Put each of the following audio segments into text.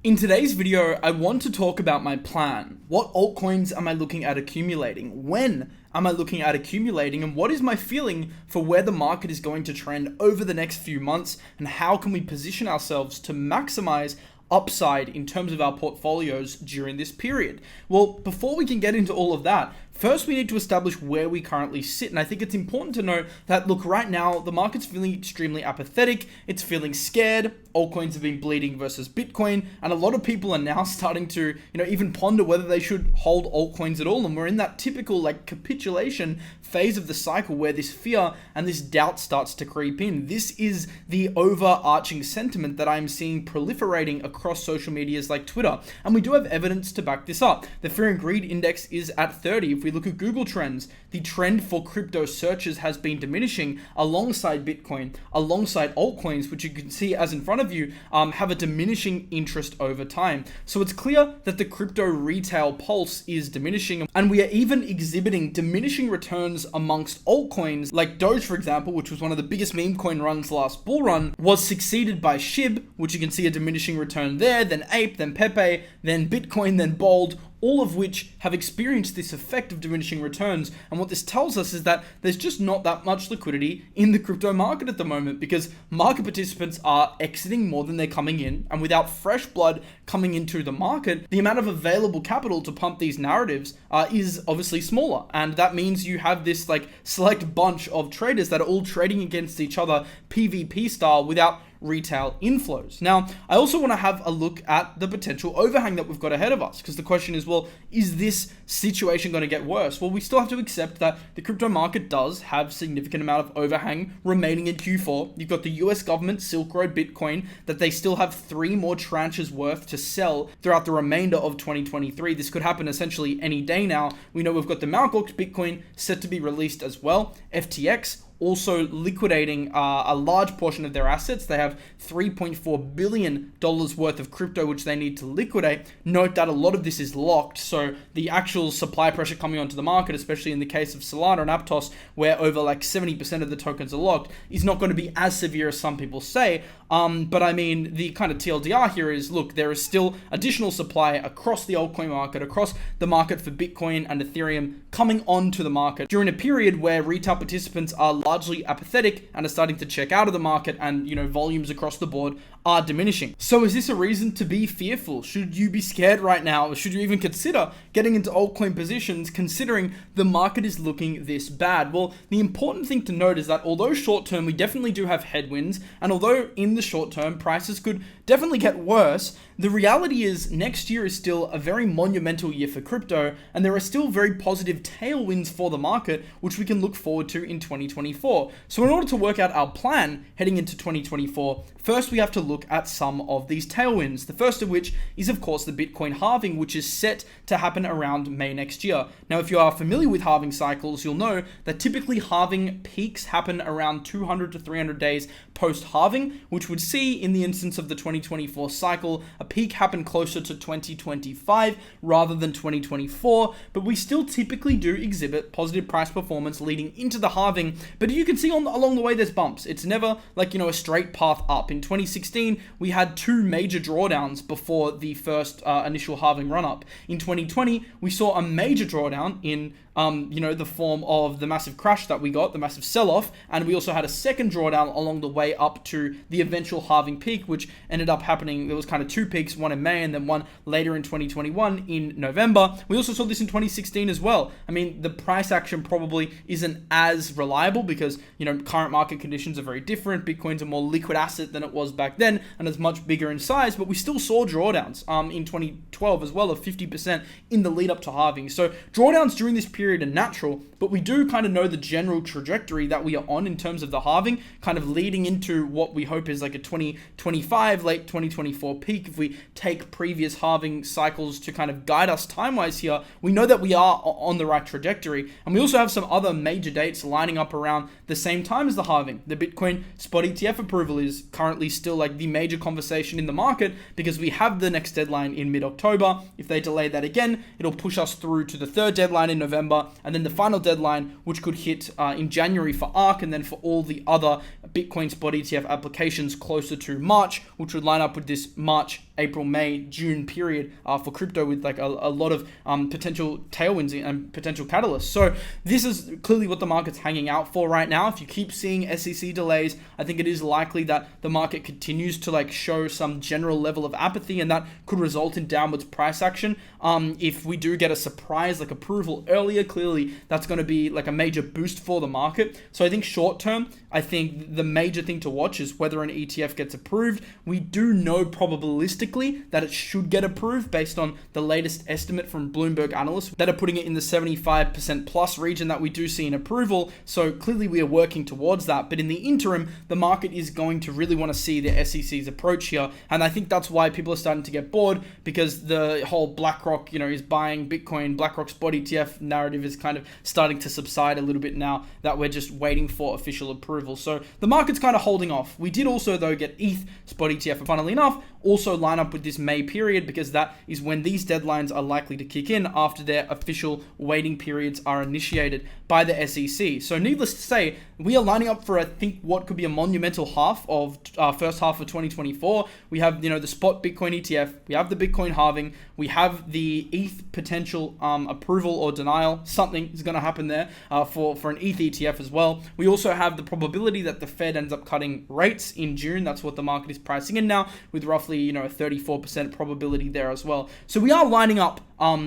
In today's video, I want to talk about my plan. What altcoins am I looking at accumulating? When am I looking at accumulating? And what is my feeling for where the market is going to trend over the next few months? And how can we position ourselves to maximize upside in terms of our portfolios during this period? Well, before we can get into all of that, first we need to establish where we currently sit. And I think it's important to note that, look, right now, the market's feeling extremely apathetic. It's feeling scared. Altcoins have been bleeding versus Bitcoin. And a lot of people are now starting to, even ponder whether they should hold altcoins at all. And we're in that typical capitulation phase of the cycle where this fear and this doubt starts to creep in. This is the overarching sentiment that I'm seeing proliferating across social medias like Twitter. And we do have evidence to back this up. The fear and greed index is at 30. If we look at Google Trends, the trend for crypto searches has been diminishing alongside Bitcoin, alongside altcoins, which you can see as in front of you, have a diminishing interest over time. So it's clear that the crypto retail pulse is diminishing, and we are even exhibiting diminishing returns amongst altcoins like Doge, for example, which was one of the biggest meme coin runs last bull run, was succeeded by SHIB, which you can see a diminishing return there, then Ape, then Pepe, then Bitcoin, then Bold, all of which have experienced this effect of diminishing returns. And what this tells us is that there's just not that much liquidity in the crypto market at the moment because market participants are exiting more than they're coming in. And without fresh blood coming into the market, the amount of available capital to pump these narratives is obviously smaller. And that means you have this select bunch of traders that are all trading against each other PvP style without retail inflows. Now, I also want to have a look at the potential overhang that we've got ahead of us, because the question is, well, is this situation going to get worse? Well, we still have to accept that the crypto market does have significant amount of overhang remaining in Q4. You've got the US government Silk Road Bitcoin that they still have 3 more tranches worth to sell throughout the remainder of 2023. This could happen essentially any day now. We know we've got the Mt. Gox Bitcoin set to be released as well. FTX also liquidating a large portion of their assets. They have $3.4 billion worth of crypto which they need to liquidate. Note that a lot of this is locked, so the actual supply pressure coming onto the market, especially in the case of Solana and Aptos, where over 70% of the tokens are locked, is not going to be as severe as some people say. But I mean, the kind of TLDR here is, look, there is still additional supply across the altcoin market, across the market for Bitcoin and Ethereum coming onto the market during a period where retail participants are largely apathetic and are starting to check out of the market, and volumes across the board are diminishing. So is this a reason to be fearful? Should you be scared right now? Or should you even consider getting into altcoin positions considering the market is looking this bad? Well, the important thing to note is that although short term we definitely do have headwinds, and although in the short term prices could definitely get worse, the reality is next year is still a very monumental year for crypto, and there are still very positive tailwinds for the market which we can look forward to in 2024. So in order to work out our plan heading into 2024, first we have to look at some of these tailwinds. The first of which is, of course, the Bitcoin halving, which is set to happen around May next year. Now, if you are familiar with halving cycles, you'll know that typically halving peaks happen around 200 to 300 days post-halving, which would see, in the instance of the 2024 cycle, a peak happen closer to 2025 rather than 2024, but we still typically do exhibit positive price performance leading into the halving. But you can see along the way there's bumps. It's never a straight path up. In 2016, we had 2 major drawdowns before the first initial halving run-up. In 2020, we saw a major drawdown in the form of the massive crash that we got, the massive sell-off, and we also had a second drawdown along the way up to the eventual halving peak, which ended up happening. There was kind of 2 peaks, one in May and then one later in 2021 in November. We also saw this in 2016 as well. I mean, the price action probably isn't as reliable because, current market conditions are very different. Bitcoin's a more liquid asset than it was back then and is much bigger in size, but we still saw drawdowns in 2012 as well of 50% in the lead up to halving. So drawdowns during this period are natural, but we do kind of know the general trajectory that we are on in terms of the halving, kind of leading into what we hope is a 2025, late 2024 peak. If we take previous halving cycles to kind of guide us time-wise here, we know that we are on the right trajectory. And we also have some other major dates lining up around the same time as the halving. The Bitcoin spot ETF approval is currently still the major conversation in the market because we have the next deadline in mid-October. If they delay that again, it'll push us through to the 3rd deadline in November, and then the final deadline, which could hit in January for ARK, and then for all the other Bitcoin spot ETF applications closer to March, which would line up with this March April, May, June period for crypto, with like a lot of potential tailwinds and potential catalysts. So this is clearly what the market's hanging out for right now. If you keep seeing SEC delays, I think it is likely that the market continues to like show some general level of apathy, and that could result in downwards price action. If we do get a surprise like approval earlier, clearly that's going to be like a major boost for the market. So I think short term, I think the major thing to watch is whether an ETF gets approved. We do know probabilistically that it should get approved based on the latest estimate from Bloomberg analysts that are putting it in the 75% plus region that we do see an approval. So clearly we are working towards that. But in the interim, the market is going to really want to see the SEC's approach here. And I think that's why people are starting to get bored, because the whole BlackRock, is buying Bitcoin, BlackRock spot ETF narrative is kind of starting to subside a little bit now that we're just waiting for official approval. So the market's kind of holding off. We did also though get ETH spot ETF, funnily enough, also line up with this May period, because that is when these deadlines are likely to kick in after their official waiting periods are initiated by the SEC. So needless to say, we are lining up for, I think, what could be a monumental first half of 2024. We have, the spot Bitcoin ETF, we have the Bitcoin halving, we have the ETH potential approval or denial. Something is going to happen there for an ETH ETF as well. We also have the probability that the Fed ends up cutting rates in June. That's what the market is pricing in now, with roughly, a 34% probability there as well. So we are lining up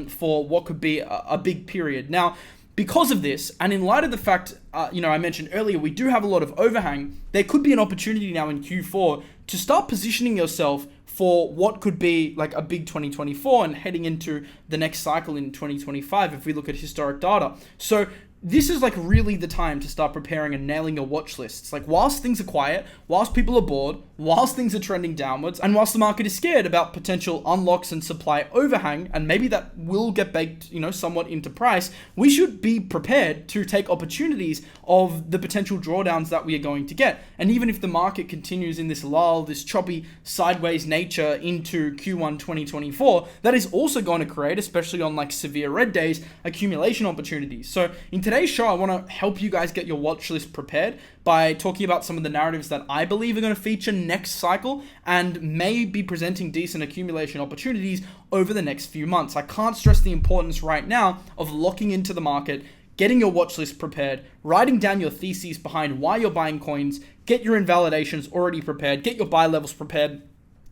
for what could be a big period. Now, because of this, and in light of the fact, I mentioned earlier, we do have a lot of overhang, there could be an opportunity now in Q4 to start positioning yourself for what could be like a big 2024 and heading into the next cycle in 2025 if we look at historic data. So this is like really the time to start preparing and nailing your watch lists. Like whilst things are quiet, whilst people are bored, whilst things are trending downwards, and whilst the market is scared about potential unlocks and supply overhang, and maybe that will get baked, somewhat into price, we should be prepared to take opportunities of the potential drawdowns that we are going to get. And even if the market continues in this lull, this choppy sideways nature into Q1 2024, that is also going to create, especially on like severe red days, accumulation opportunities. So in today's show, I want to help you guys get your watch list prepared by talking about some of the narratives that I believe are going to feature next cycle and may be presenting decent accumulation opportunities over the next few months. I can't stress the importance right now of locking into the market, getting your watch list prepared, writing down your theses behind why you're buying coins, get your invalidations already prepared, get your buy levels prepared,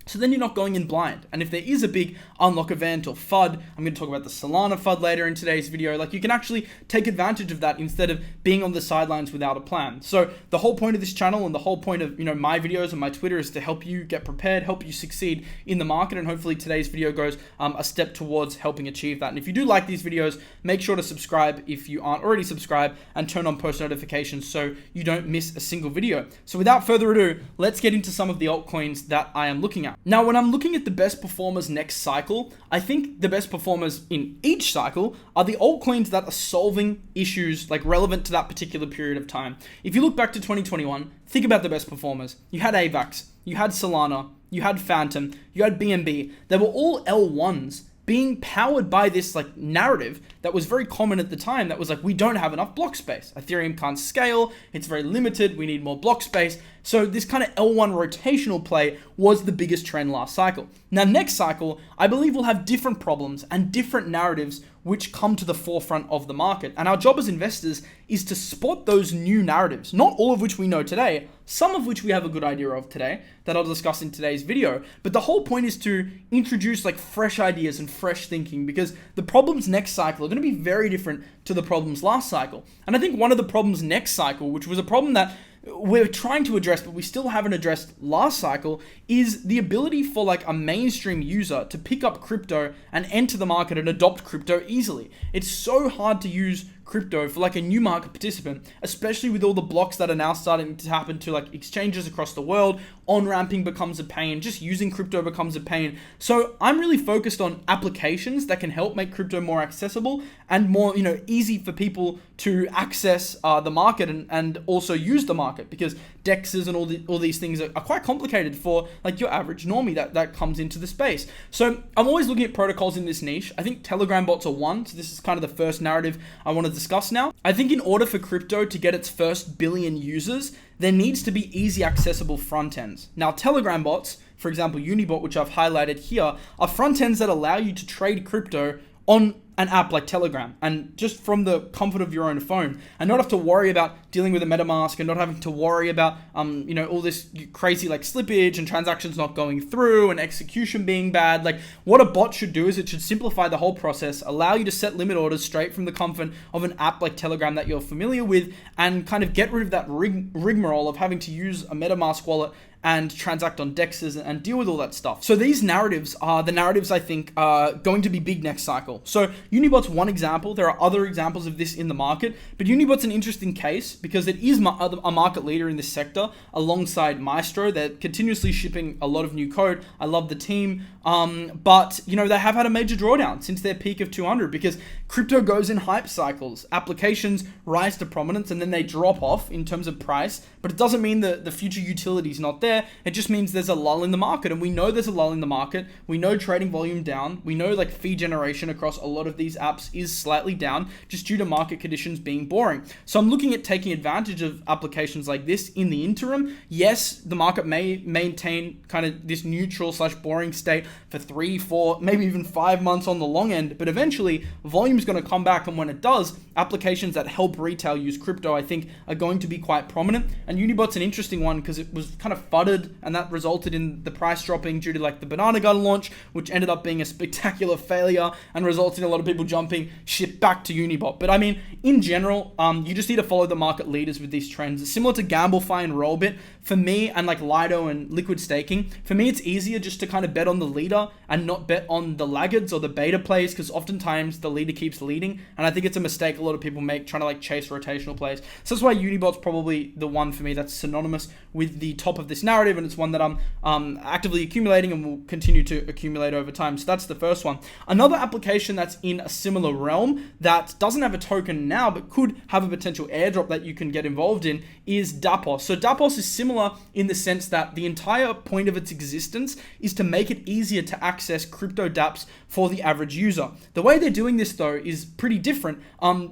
so then you're not going in blind. And if there is a big unlock event or FUD, I'm going to talk about the Solana FUD later in today's video, like you can actually take advantage of that instead of being on the sidelines without a plan. So the whole point of this channel and the whole point of, my videos and my Twitter is to help you get prepared, help you succeed in the market. And hopefully today's video goes a step towards helping achieve that. And if you do like these videos, make sure to subscribe if you aren't already subscribed and turn on post notifications so you don't miss a single video. So without further ado, let's get into some of the altcoins that I am looking at. Now, when I'm looking at the best performers next cycle, I think the best performers in each cycle are the altcoins that are solving issues like relevant to that particular period of time. If you look back to 2021, think about the best performers. You had AVAX, you had Solana, you had Phantom, you had BNB. They were all L1s being powered by this like narrative that was very common at the time, that was like, we don't have enough block space. Ethereum can't scale, it's very limited, we need more block space. So this kind of L1 rotational play was the biggest trend last cycle. Now next cycle, I believe we'll have different problems and different narratives which come to the forefront of the market. And our job as investors is to spot those new narratives, not all of which we know today, some of which we have a good idea of today that I'll discuss in today's video. But the whole point is to introduce like fresh ideas and fresh thinking, because the problems next cycle are going to be very different to the problems last cycle. And I think one of the problems next cycle, which was a problem that we're trying to address, but we still haven't addressed last cycle, is the ability for like a mainstream user to pick up crypto and enter the market and adopt crypto easily. It's so hard to use crypto for like a new market participant, especially with all the blocks that are now starting to happen to like exchanges across the world. On-ramping becomes a pain, just using crypto becomes a pain. So I'm really focused on applications that can help make crypto more accessible and more, easy for people to access the market and also use the market, because DEXs and all these things are quite complicated for like your average normie that comes into the space. So I'm always looking at protocols in this niche. I think Telegram bots are one. So this is kind of the first narrative I want to discuss now. I think in order for crypto to get its first billion users, there needs to be easy accessible front ends. Now, Telegram bots, for example, Unibot, which I've highlighted here, are front ends that allow you to trade crypto on an app like Telegram, and just from the comfort of your own phone, and not have to worry about dealing with a MetaMask, and not having to worry about all this crazy like slippage and transactions not going through and execution being bad. Like, what a bot should do is it should simplify the whole process, allow you to set limit orders straight from the comfort of an app like Telegram that you're familiar with, and kind of get rid of that rigmarole of having to use a MetaMask wallet and transact on DEXs and deal with all that stuff. So these narratives are the narratives I think are going to be big next cycle. So Unibot's one example. There are other examples of this in the market, but Unibot's an interesting case because it is a market leader in this sector alongside Maestro. They're continuously shipping a lot of new code. I love the team. But they have had a major drawdown since their peak of 200 because crypto goes in hype cycles. Applications rise to prominence and then they drop off in terms of price, but it doesn't mean that the future utility is not there. It just means there's a lull in the market, and we know there's a lull in the market. We know trading volume down. We know like fee generation across a lot of these apps is slightly down just due to market conditions being boring. So I'm looking at taking advantage of applications like this in the interim. Yes, the market may maintain kind of this neutral / boring state for 3, 4, maybe even 5 months on the long end, but eventually volume is going to come back, and when it does, applications that help retail use crypto I think are going to be quite prominent. And Unibot's an interesting one because it was kind of fudded, and that resulted in the price dropping due to like the banana gun launch, which ended up being a spectacular failure and resulted in a lot of people jumping ship back to Unibot. But I mean, in general, you just need to follow the market leaders with these trends. It's similar to GambleFi and Rollbit for me, and like Lido and Liquid Staking. For me, it's easier just to kind of bet on the leader and not bet on the laggards or the beta plays, because oftentimes the leader keeps leading, and I think it's a mistake a lot of people make trying to like chase rotational plays. So that's why Unibot's probably the one for me that's synonymous with the top of this narrative, and it's one that I'm actively accumulating and will continue to accumulate over time. So that's the first one. Another application that's in a similar realm that doesn't have a token now but could have a potential airdrop that you can get involved in is dappOS. So dappOS is similar in the sense that the entire point of its existence is to make it easier to access crypto dapps for the average user. The way they're doing this though is pretty different.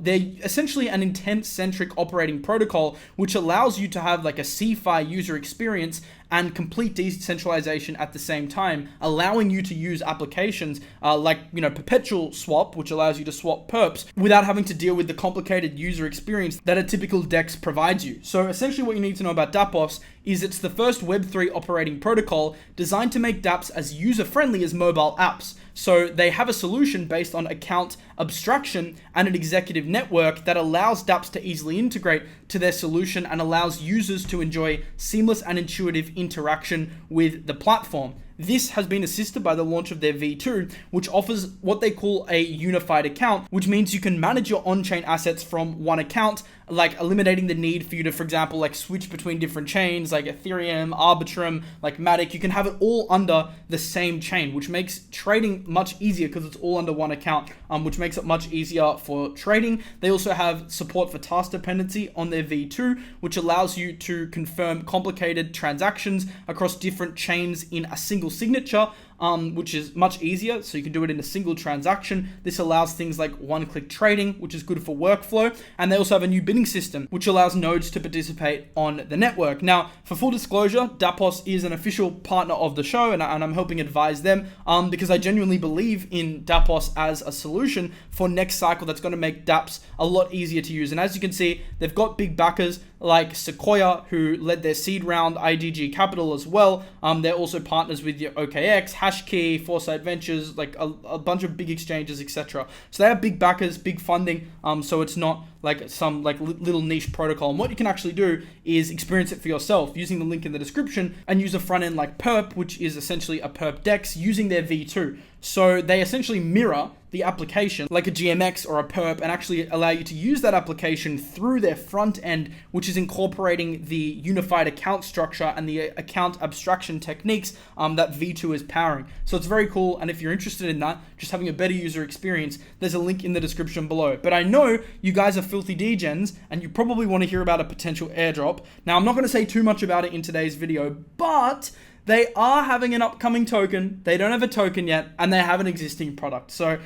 They're essentially an intent-centric operating protocol which allows you to have like a CeFi user experience and complete decentralization at the same time, allowing you to use applications like perpetual swap, which allows you to swap perps without having to deal with the complicated user experience that a typical DEX provides you. So essentially what you need to know about dappOS is it's the first Web3 operating protocol designed to make dapps as user-friendly as mobile apps. So they have a solution based on account abstraction and an executive network that allows dapps to easily integrate to their solution and allows users to enjoy seamless and intuitive interaction with the platform. This has been assisted by the launch of their V2, which offers what they call a unified account, which means you can manage your on-chain assets from one account, like eliminating the need for you to, for example, like switch between different chains like Ethereum, Arbitrum, like Matic. You can have it all under the same chain, which makes trading much easier because it's all under one account, which makes it much easier for trading. They also have support for task dependency on their V2, which allows you to confirm complicated transactions across different chains in a single signature, which is much easier. So you can do it in a single transaction. This allows things like one-click trading, which is good for workflow. And they also have a new bidding system, which allows nodes to participate on the network. Now, for full disclosure, dappOS is an official partner of the show, and I'm helping advise them because I genuinely believe in dappOS as a solution for next cycle that's going to make dapps a lot easier to use. And as you can see, they've got big backers like Sequoia, who led their seed round, IGG Capital as well. They're also partners with your OKX, Hashkey, Foresight Ventures, like a bunch of big exchanges, etc. So they have big backers, big funding. So it's not like some like little niche protocol. And what you can actually do is experience it for yourself using the link in the description and use a front end like Perp, which is essentially a Perp DEX using their V2. So they essentially mirror the application like a GMX or a Perp and actually allow you to use that application through their front end, which is incorporating the unified account structure and the account abstraction techniques that V2 is powering. So it's very cool. And if you're interested in that, just having a better user experience, there's a link in the description below. But I know you guys are filthy degens and you probably want to hear about a potential airdrop. Now, I'm not going to say too much about it in today's video, but they are having an upcoming token. They don't have a token yet, and they have an existing product. So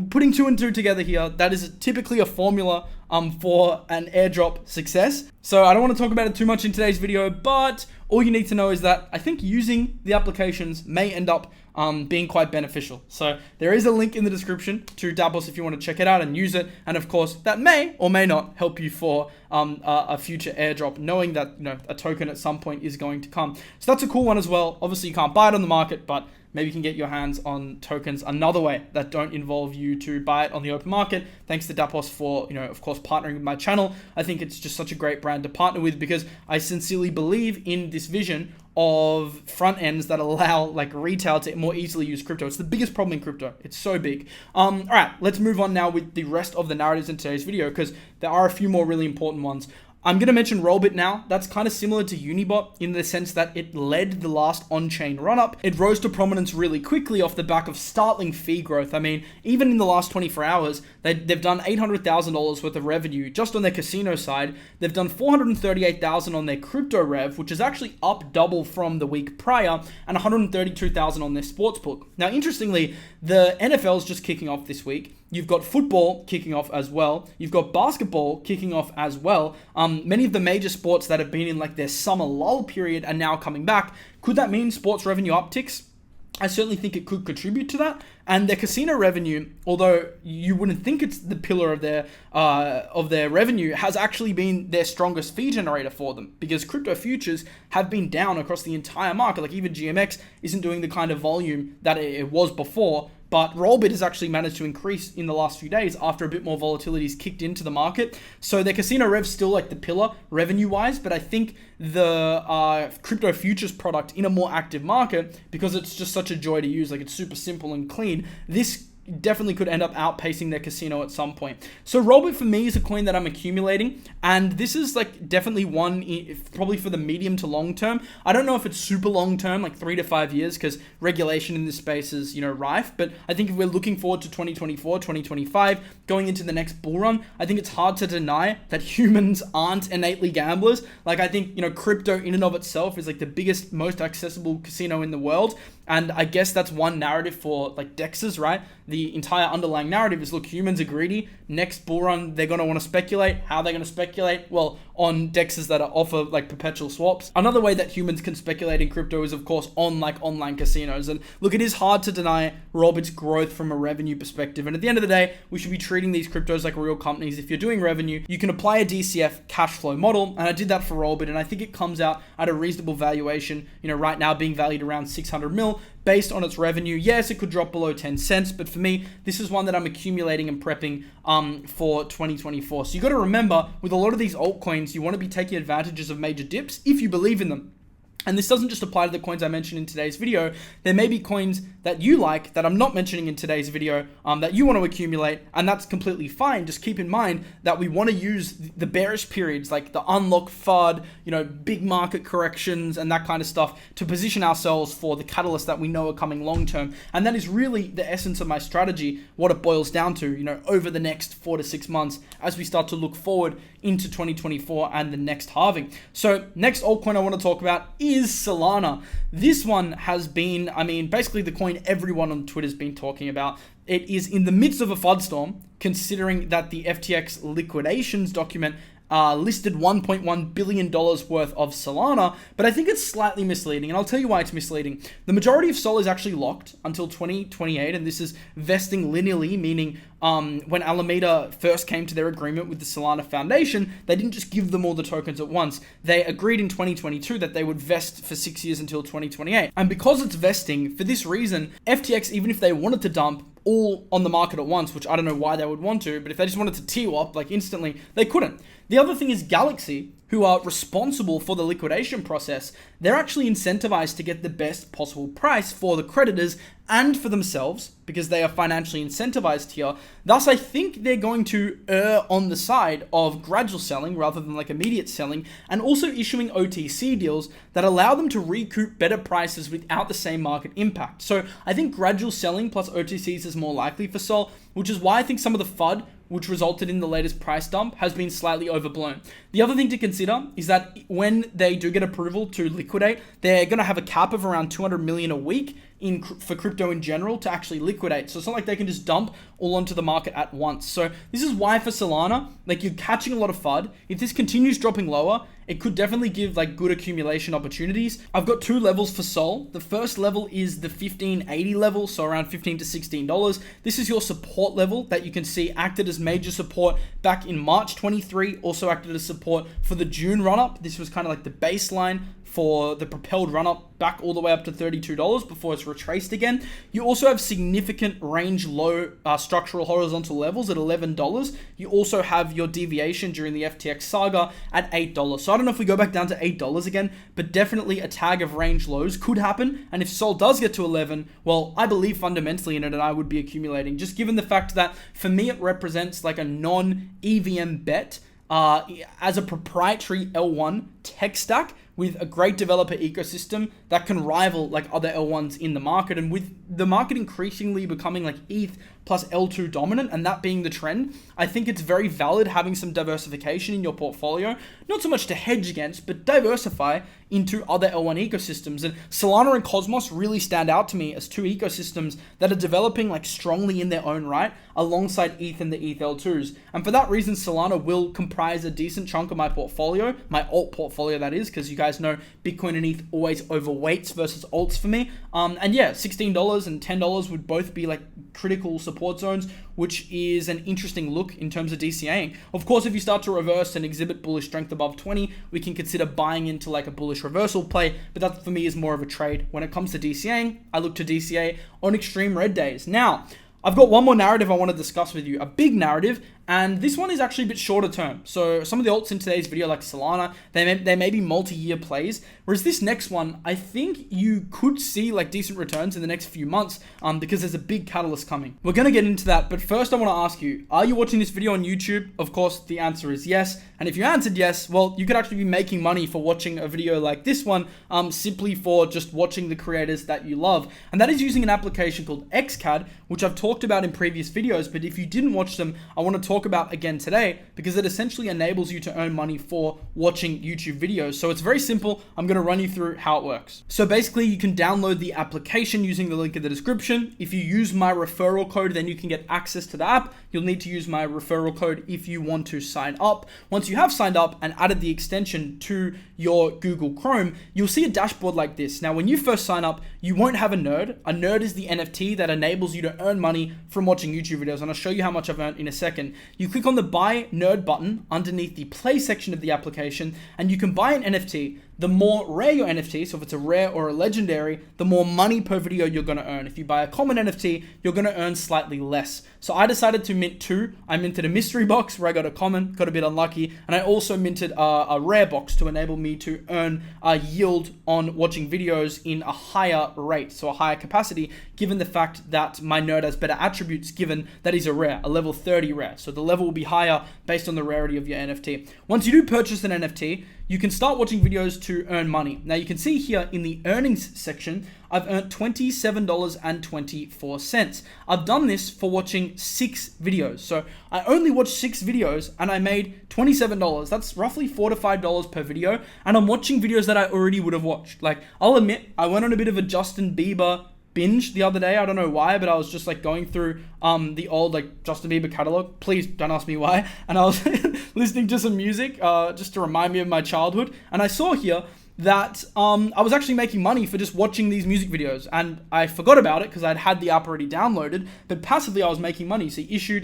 putting two and two together here, that is typically a formula for an airdrop success. So I don't want to talk about it too much in today's video, but all you need to know is that I think using the applications may end up being quite beneficial. So there is a link in the description to dappOS if you want to check it out and use it. And of course, that may or may not help you for a future airdrop, knowing that a token at some point is going to come. So that's a cool one as well. Obviously, you can't buy it on the market, but maybe you can get your hands on tokens another way that don't involve you to buy it on the open market. Thanks to dappOS for, of course, partnering with my channel. I think it's just such a great brand to partner with because I sincerely believe in this vision of front ends that allow retail to more easily use crypto. It's the biggest problem in crypto. It's so big. All right, let's move on now with the rest of the narratives in today's video because there are a few more really important ones. I'm going to mention Rollbit now. That's kind of similar to Unibot in the sense that it led the last on-chain run-up. It rose to prominence really quickly off the back of startling fee growth. I mean, even in the last 24 hours, they've done $800,000 worth of revenue just on their casino side. They've done $438,000 on their crypto rev, which is actually up double from the week prior, and $132,000 on their sportsbook. Now, interestingly, the NFL is just kicking off this week. You've got football kicking off as well. You've got basketball kicking off as well. Many of the major sports that have been in their summer lull period are now coming back. Could that mean sports revenue upticks? I certainly think it could contribute to that. And their casino revenue, although you wouldn't think it's the pillar of their revenue, has actually been their strongest fee generator for them because crypto futures have been down across the entire market. Even GMX isn't doing the kind of volume that it was before. But Rollbit has actually managed to increase in the last few days after a bit more volatility has kicked into the market. So their casino rev's still the pillar revenue-wise, but I think the crypto futures product in a more active market, because it's just such a joy to use, it's super simple and clean, this definitely could end up outpacing their casino at some point. So Rollbit for me is a coin that I'm accumulating, and this is definitely one probably for the medium to long term. I don't know if it's super long term, 3 to 5 years, because regulation in this space is rife, but I think if we're looking forward to 2024, 2025, going into the next bull run, I think it's hard to deny that humans aren't innately gamblers. I think crypto in and of itself is the biggest, most accessible casino in the world. And I guess that's one narrative for DEXs, right? The entire underlying narrative is, look, humans are greedy. Next bull run, they're going to want to speculate. How are they going to speculate? Well, on DEXs that offer perpetual swaps. Another way that humans can speculate in crypto is, of course, on online casinos. And look, it is hard to deny Rollbit's growth from a revenue perspective. And at the end of the day, we should be treating these cryptos like real companies. If you're doing revenue, you can apply a DCF cash flow model. And I did that for Rollbit, and I think it comes out at a reasonable valuation, right now being valued around 600 mil. Based on its revenue. Yes, it could drop below 10 cents, but for me, this is one that I'm accumulating and prepping for 2024. So you got to remember, with a lot of these altcoins, you want to be taking advantages of major dips if you believe in them. And this doesn't just apply to the coins I mentioned in today's video. There may be coins that you like that I'm not mentioning in today's video that you want to accumulate, and that's completely fine. Just keep in mind that we want to use the bearish periods, like the unlock FUD, big market corrections and that kind of stuff, to position ourselves for the catalysts that we know are coming long term. And that is really the essence of my strategy, what it boils down to, over the next 4 to 6 months as we start to look forward into 2024 and the next halving. So next altcoin I want to talk about is Solana. This one has been, basically the coin everyone on Twitter has been talking about. It is in the midst of a FUD storm, considering that the FTX liquidations document listed $1.1 billion worth of Solana, but I think it's slightly misleading, and I'll tell you why it's misleading. The majority of Sol is actually locked until 2028, and this is vesting linearly, meaning when Alameda first came to their agreement with the Solana Foundation, they didn't just give them all the tokens at once. They agreed in 2022 that they would vest for 6 years until 2028. And because it's vesting, for this reason, FTX, even if they wanted to dump all on the market at once, which I don't know why they would want to, but if they just wanted to TWAP instantly, they couldn't. The other thing is Galaxy, who are responsible for the liquidation process, they're actually incentivized to get the best possible price for the creditors and for themselves, because they are financially incentivized here. Thus, I think they're going to err on the side of gradual selling rather than immediate selling, and also issuing OTC deals that allow them to recoup better prices without the same market impact. So I think gradual selling plus OTCs is more likely for Sol, which is why I think some of the FUD which resulted in the latest price dump, has been slightly overblown. The other thing to consider is that when they do get approval to liquidate, they're going to have a cap of around 200 million a week for crypto in general to actually liquidate. So it's not like they can just dump all onto the market at once. So this is why for Solana, like you're catching a lot of FUD. If this continues dropping lower, it could definitely give like good accumulation opportunities. I've got 2 levels for Sol. The first level is the 1580 level, so around $15 to $16. This is your support level that you can see acted as major support back in March 23, also acted as support for the June run-up. This was kind of like the baseline for the propelled run-up back all the way up to $32 before it's retraced again. You also have significant range low structural horizontal levels at $11. You also have your deviation during the FTX saga at $8. So I don't know if we go back down to $8 again, but definitely a tag of range lows could happen. And if Sol does get to 11, well, I believe fundamentally in it and I would be accumulating, just given the fact that for me it represents like a non-EVM bet as a proprietary L1 tech stack with a great developer ecosystem that can rival like other L1s in the market. And with the market increasingly becoming like ETH plus L2 dominant, and that being the trend, I think it's very valid having some diversification in your portfolio, not so much to hedge against, but diversify into other L1 ecosystems. And Solana and Cosmos really stand out to me as 2 ecosystems that are developing like strongly in their own right alongside ETH and the ETH L2s. And for that reason, Solana will comprise a decent chunk of my portfolio, my alt portfolio that is, because you guys know Bitcoin and ETH always overweights versus alts for me. And yeah, $16 and $10 would both be like critical support zones, which is an interesting look in terms of DCAing. Of course, if you start to reverse and exhibit bullish strength above 20, we can consider buying into like a bullish reversal play, but that for me is more of a trade. When it comes to DCAing, I look to DCA on extreme red days. Now, I've got one more narrative I want to discuss with you, a big narrative, and this one is actually a bit shorter term. So some of the alts in today's video, like Solana, they may be multi-year plays, whereas this next one, I think you could see like decent returns in the next few months because there's a big catalyst coming. We're going to get into that, but first I want to ask you, are you watching this video on YouTube? Of course, the answer is yes. And if you answered yes, well, you could actually be making money for watching a video like this one simply for just watching the creators that you love. And that is using an application called XCAD, which I've talked about in previous videos, but if you didn't watch them, I want to talk about again today because it essentially enables you to earn money for watching YouTube videos. So it's very simple. I'm going to run you through how it works. So basically you can download the application using the link in the description. If you use my referral code, then you can get access to the app. You'll need to use my referral code if you want to sign up. Once you have signed up and added the extension to your Google Chrome, you'll see a dashboard like this. Now, when you first sign up, you won't have a nerd. A nerd is the NFT that enables you to earn money from watching YouTube videos, and I'll show you how much I've earned in a second. You click on the buy nerd button underneath the play section of the application, and you can buy an NFT. The more rare your NFT, so if it's a rare or a legendary, the more money per video you're going to earn. If you buy a common NFT, you're going to earn slightly less. So I decided to mint 2. I minted a mystery box where I got a common, got a bit unlucky, and I also minted a rare box to enable me to earn a yield on watching videos in a higher rate, so a higher capacity, given the fact that my nerd has better attributes given that he's a rare, a level 30 rare. So the level will be higher based on the rarity of your NFT. Once you do purchase an NFT, you can start watching videos to earn money. Now you can see here in the earnings section, I've earned $27.24. I've done this for watching 6 videos. So I only watched 6 videos and I made $27. That's roughly $4 to $5 per video. And I'm watching videos that I already would have watched. Like, I'll admit, I went on a bit of a Justin Bieber binge the other day. I don't know why, but I was just like going through the old like Justin Bieber catalog. Please don't ask me why. And I was listening to some music just to remind me of my childhood. And I saw here that I was actually making money for just watching these music videos, and I forgot about it because I'd had the app already downloaded, but passively I was making money. So issued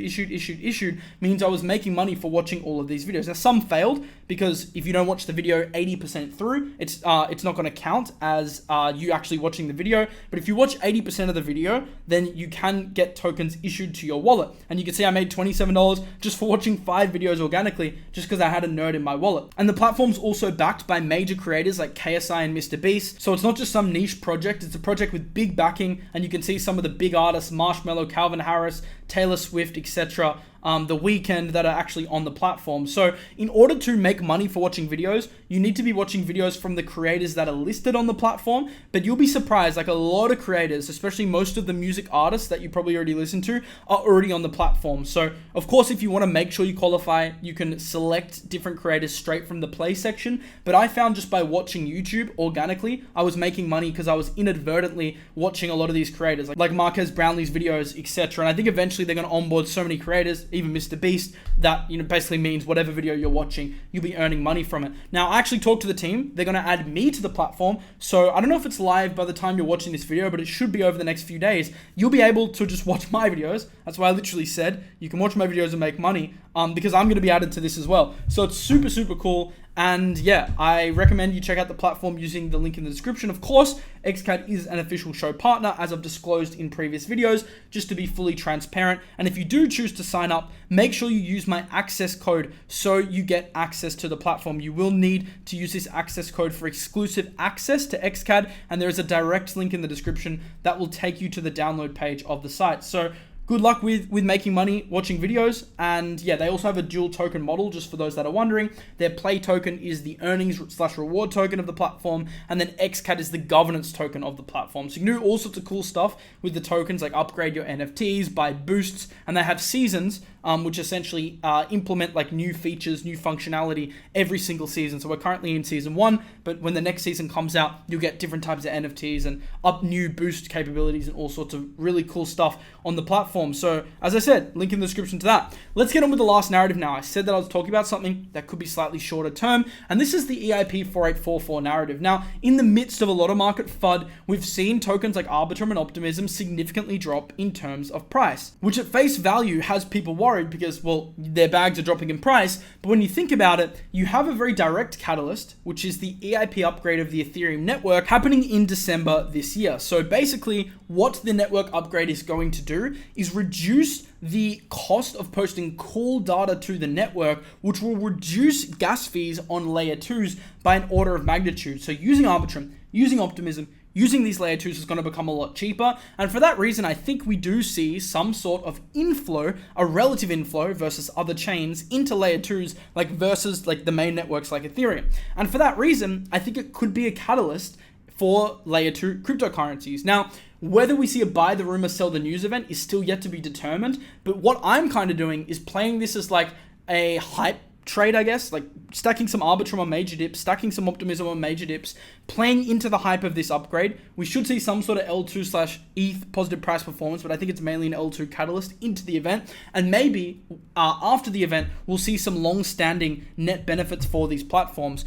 means I was making money for watching all of these videos. Now some failed because if you don't watch the video 80% through, it's not going to count as you actually watching the video. But if you watch 80% of the video, then you can get tokens issued to your wallet. And you can see I made $27 just for watching 5 videos organically, just because I had a nerd in my wallet. And the platform's also backed by major creators like KSI and Mr. Beast. So it's not just some niche project, it's a project with big backing, and you can see some of the big artists, Marshmello, Calvin Harris, Taylor Swift, etc. The Weekend that are actually on the platform. So in order to make money for watching videos, you need to be watching videos from the creators that are listed on the platform. But you'll be surprised, like a lot of creators, especially most of the music artists that you probably already listen to, are already on the platform. So of course, if you want to make sure you qualify, you can select different creators straight from the play section. But I found just by watching YouTube organically, I was making money because I was inadvertently watching a lot of these creators, like Marquez Brownlee's videos, etc. And I think eventually they're going to onboard so many creators, even Mr. Beast, that basically means whatever video you're watching, you'll be earning money from it. Now, I actually talked to the team. They're going to add me to the platform. So I don't know if it's live by the time you're watching this video, but it should be over the next few days. You'll be able to just watch my videos. That's why I literally said you can watch my videos and make money, because I'm going to be added to this as well. So it's super, super cool. And yeah, I recommend you check out the platform using the link in the description. Of course, XCAD is an official show partner, as I've disclosed in previous videos, just to be fully transparent. And if you do choose to sign up, make sure you use my access code so you get access to the platform. You will need to use this access code for exclusive access to XCAD, and there is a direct link in the description that will take you to the download page of the site. So good luck with making money watching videos. And yeah, they also have a dual token model, just for those that are wondering. Their play token is the earnings/reward token of the platform, and then XCAD is the governance token of the platform. So you can do all sorts of cool stuff with the tokens, like upgrade your NFTs, buy boosts, and they have seasons, which essentially implement like new features, new functionality every single season. So we're currently in season 1, but when the next season comes out, you'll get different types of NFTs and new boost capabilities and all sorts of really cool stuff on the platform. So as I said, link in the description to that. Let's get on with the last narrative now. I said that I was talking about something that could be slightly shorter term, and this is the EIP 4844 narrative. Now, in the midst of a lot of market FUD, we've seen tokens like Arbitrum and Optimism significantly drop in terms of price, which at face value has people worried because, well, their bags are dropping in price. But when you think about it, you have a very direct catalyst, which is the EIP upgrade of the Ethereum network happening in December this year. So basically, what the network upgrade is going to do is reduce the cost of posting cool data to the network, which will reduce gas fees on layer 2s by an order of magnitude. So using Arbitrum, using Optimism, using these layer 2s is going to become a lot cheaper. And for that reason, I think we do see some sort of inflow, a relative inflow versus other chains into layer 2s, like versus like the main networks like Ethereum. And for that reason, I think it could be a catalyst for layer 2 cryptocurrencies. Now, whether we see a buy the rumor, sell the news event is still yet to be determined. But what I'm kind of doing is playing this as like a hype trade, I guess, like stacking some Arbitrum on major dips, stacking some Optimism on major dips, playing into the hype of this upgrade. We should see some sort of L2/ETH positive price performance, but I think it's mainly an L2 catalyst into the event. And maybe after the event, we'll see some long-standing net benefits for these platforms,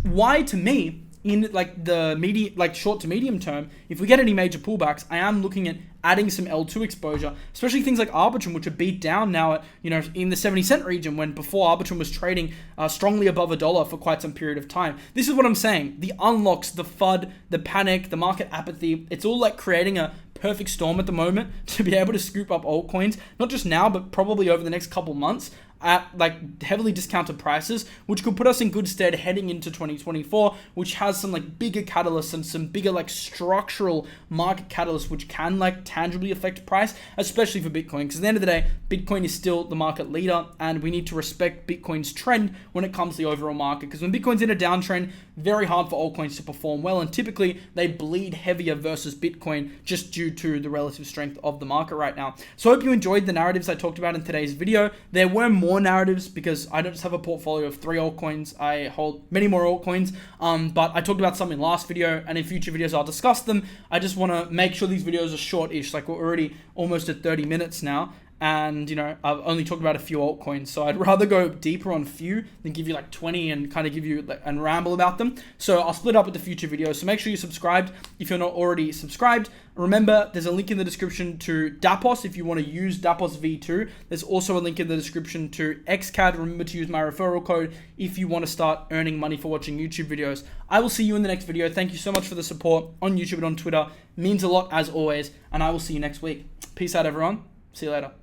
why to me, in like the short to medium term, if we get any major pullbacks, I am looking at adding some L2 exposure, especially things like Arbitrum, which are beat down now at, in the 70-cent region, when before Arbitrum was trading strongly above $1 for quite some period of time. This is what I'm saying. The unlocks, the FUD, the panic, the market apathy, it's all like creating a perfect storm at the moment to be able to scoop up altcoins, not just now, but probably over the next couple months at like heavily discounted prices, which could put us in good stead heading into 2024, which has some like bigger catalysts and some bigger like structural market catalysts, which can like tangibly affect price, especially for Bitcoin. Because at the end of the day, Bitcoin is still the market leader, and we need to respect Bitcoin's trend when it comes to the overall market. Because when Bitcoin's in a downtrend, very hard for altcoins to perform well, and typically they bleed heavier versus Bitcoin just due to the relative strength of the market right now. So I hope you enjoyed the narratives I talked about in today's video. There were more narratives because I don't just have a portfolio of 3 altcoins. I hold many more altcoins, but I talked about some in last video, and in future videos I'll discuss them. I just want to make sure these videos are short-ish, like we're already almost at 30 minutes now. And, I've only talked about a few altcoins, so I'd rather go deeper on a few than give you like 20 and kind of give you and ramble about them. So I'll split up with the future videos. So make sure you're subscribed if you're not already subscribed. Remember, there's a link in the description to dappOS if you want to use dappOS V2. There's also a link in the description to XCAD. Remember to use my referral code if you want to start earning money for watching YouTube videos. I will see you in the next video. Thank you so much for the support on YouTube and on Twitter. It means a lot as always, and I will see you next week. Peace out, everyone. See you later.